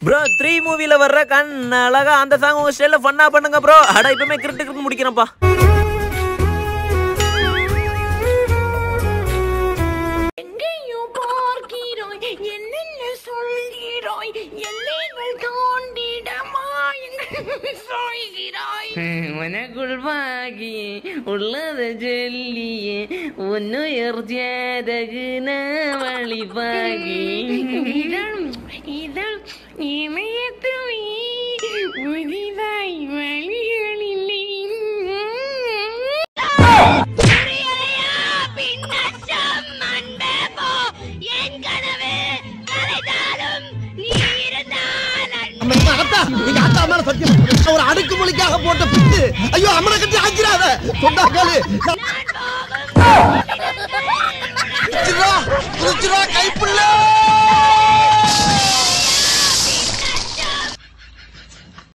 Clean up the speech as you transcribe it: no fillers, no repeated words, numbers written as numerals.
Bro 3 மூவில வர்ற கண் அழகா அந்த சாங் உங்க ஸ்டைல்ல ஃபன்னா பண்ணுங்க ப்ரோ. அட இப்பமே கிரிட்டு முடிக்கிறேன்ப்பா. எங்கேயோ பார்க்கிறாய் என்னென்ன சொல்கிறாய் எல்லைகள் தாண்டிடமாய் சொல்கிறாய் உனக்குள் பாகி உள்ளத சொல்லியே உன்னுயர் ஜாதகுன வழிபாகி இதழ் இமயத்துவி புதிதாய் வழிகளில்லை ஒரு அடுக்குமொழிக்காக போட்ட பிட்டு ஐயோ அம்மனை கட்டி ஆக்கிறாத சொன்னாங்களே கைப்புள்ள